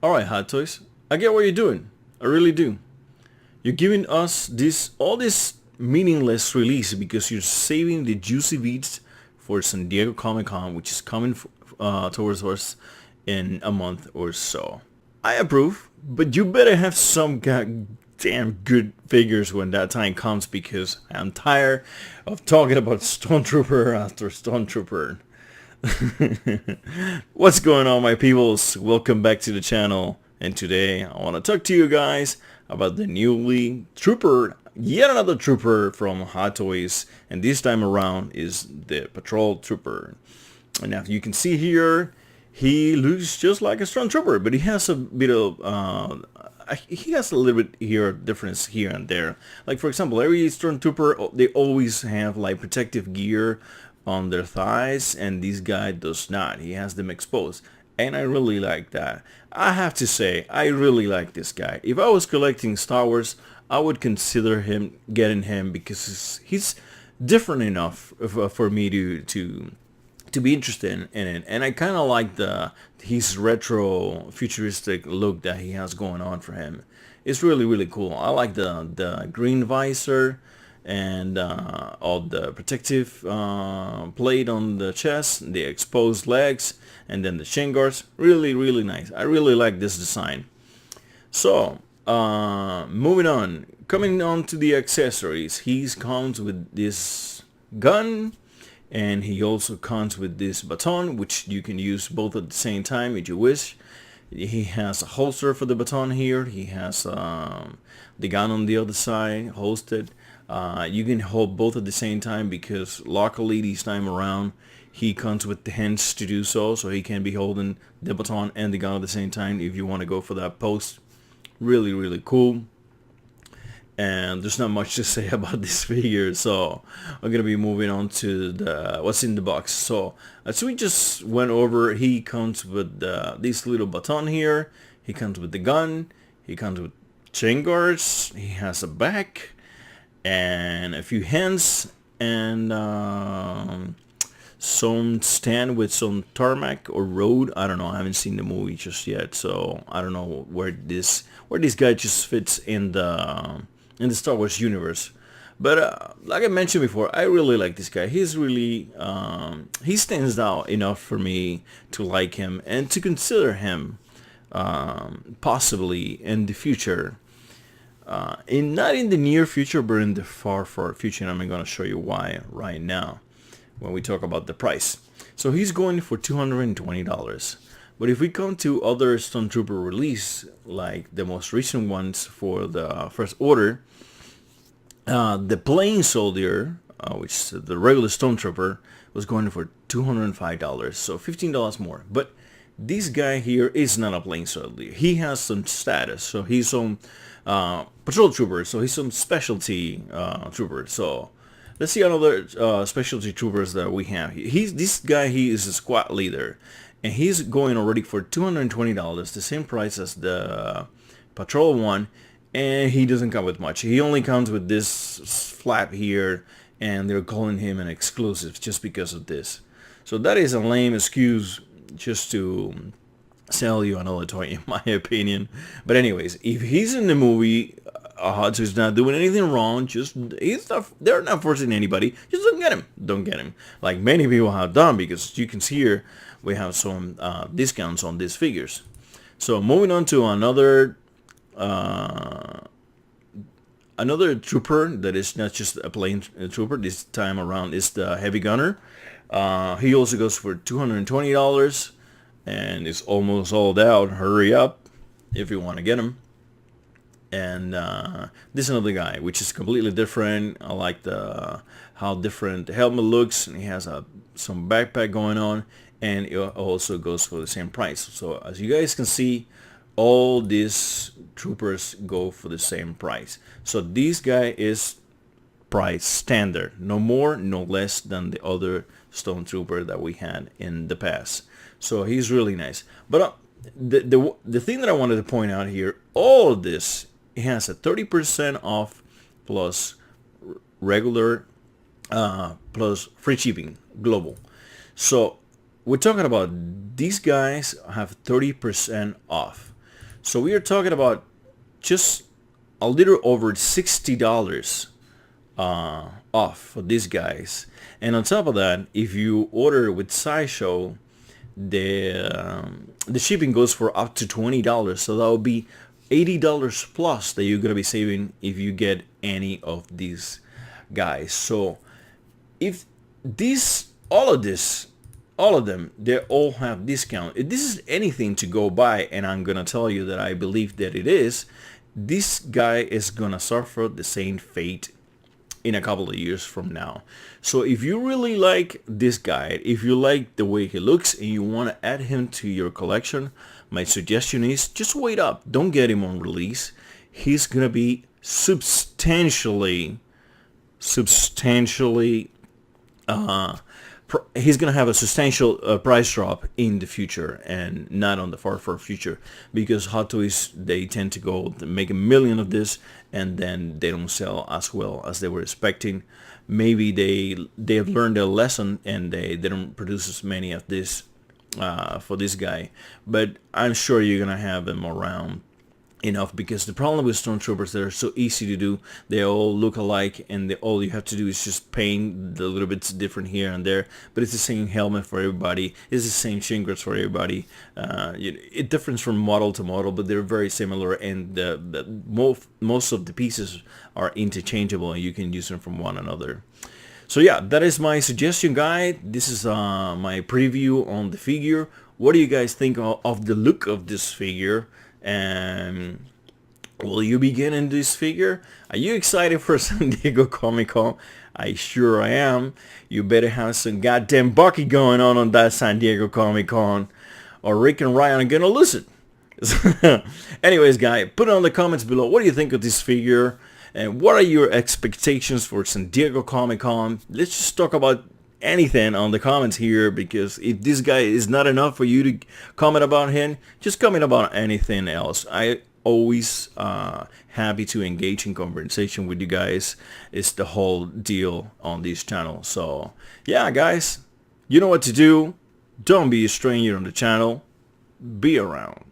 Alright, Hot Toys. I get what you're doing. I really do. You're giving us all this meaningless release because you're saving the juicy beats for San Diego Comic Con, which is coming towards us in a month or so. I approve, but you better have some damn good figures when that time comes because I'm tired of talking about Stone Trooper after Stone Trooper. What's going on, my peoples? Welcome back to the channel, and today I want to talk to you guys about the newly trooper, yet another trooper from Hot Toys, and this time around is the Patrol Trooper. And now you can see here, he looks just like a Stormtrooper, but he has a bit of he has a little bit here difference here and there. Like for example, every Stormtrooper, they always have like protective gear on their thighs, and this guy does not. He has them exposed, and I really like that. I have to say, I really like this guy. If I was collecting Star Wars, I would consider getting him because he's different enough for me to be interested in it, and I kind of like his retro futuristic look that he has going on for him. It's really cool. I like the green visor and all the protective plate on the chest, the exposed legs, and then the shin guards. Really nice. I really like this design. So moving on, coming on to the accessories, he comes with this gun, and he also comes with this baton, which you can use both at the same time if you wish. He has a holster for the baton here. He has the gun on the other side holstered. You can hold both at the same time because luckily this time around he comes with the hands to do so he can be holding the baton and the gun at the same time if you want to go for that post. Really cool. And there's not much to say about this figure, so I'm gonna be moving on to what's in the box. So as we just went over, he comes with this little baton here. He comes with the gun. He comes with chain guards. He has a back and a few hands and some stand with some tarmac or road. I don't know. I haven't seen the movie just yet, so I don't know where this guy just fits in the Star Wars universe. But like I mentioned before, I really like this guy. He's really he stands out enough for me to like him and to consider him possibly in the future. Not in the near future, but in the far future, and I'm going to show you why right now when we talk about the price. So he's going for $220. But if we come to other Stormtrooper release, like the most recent ones for the First Order, the Plain Soldier, which is the regular Stormtrooper, was going for $205, so $15 more. But this guy here is not a Plain Soldier. He has some status, so he's some Patrol Trooper, so he's some specialty trooper. So let's see another specialty troopers that we have. This guy, he is a squad leader, and he's going already for $220, the same price as the Patrol one, and he doesn't come with much. He only comes with this flap here, and they're calling him an exclusive just because of this. So that is a lame excuse just to sell you another toy, in my opinion. But anyways, if he's in the movie, so he's not doing anything wrong, they're not forcing anybody, just don't get him like many people have done, because you can see here we have some discounts on these figures. So moving on to another trooper that is not just a plain trooper. This time around is the Heavy Gunner. He also goes for $220, and it's almost sold out. Hurry up if you want to get him. And this is another guy, which is completely different. I like how different the helmet looks, and he has some backpack going on, and it also goes for the same price. So as you guys can see, all these troopers go for the same price. So this guy is price standard, no more, no less than the other Stone Trooper that we had in the past. So he's really nice. But the thing that I wanted to point out here, all of this, it has a 30% off plus regular plus free shipping global. So we're talking about these guys have 30% off. So we are talking about just a little over $60 off for these guys. And on top of that, if you order with SciShow, the shipping goes for up to $20. So that will be $80 plus that you're gonna be saving if you get any of these guys. So if this, all of them, they all have discount. If this is anything to go by, and I'm gonna tell you that I believe that it is, this guy is gonna suffer the same fate in a couple of years from now. So if you really like this guy, if you like the way he looks and you want to add him to your collection, my suggestion is just wait up. Don't get him on release. He's gonna be substantially he's gonna have a substantial price drop in the future, and not on the far future, because Hot Toys, they tend to go make 1 million of this and then they don't sell as well as they were expecting. Maybe they have learned their lesson and they don't produce as many of this for this guy, but I'm sure you're gonna have them around enough, because the problem with stormtroopers, they're so easy to do. They all look alike, and all you have to do is just paint the little bits different here and there, but it's the same helmet for everybody, it's the same shin guards for everybody. It differs from model to model, but they're very similar, and most of the pieces are interchangeable and you can use them from one another. So yeah, that is my suggestion, guide. This is my preview on the figure. What do you guys think of the look of this figure? And will you be getting this figure? Are you excited for San Diego Comic-Con? I sure I am. You better have some goddamn Bucky going on that San Diego Comic-Con, or Rick and Ryan are gonna lose it. Anyways, guys, put it on the comments below. What do you think of this figure? And what are your expectations for San Diego Comic-Con? Let's just talk about anything on the comments here, because if this guy is not enough for you to comment about him, just comment about anything else. I always happy to engage in conversation with you guys. It's the whole deal on this channel. So yeah, guys, you know what to do. Don't be a stranger on the channel. Be around.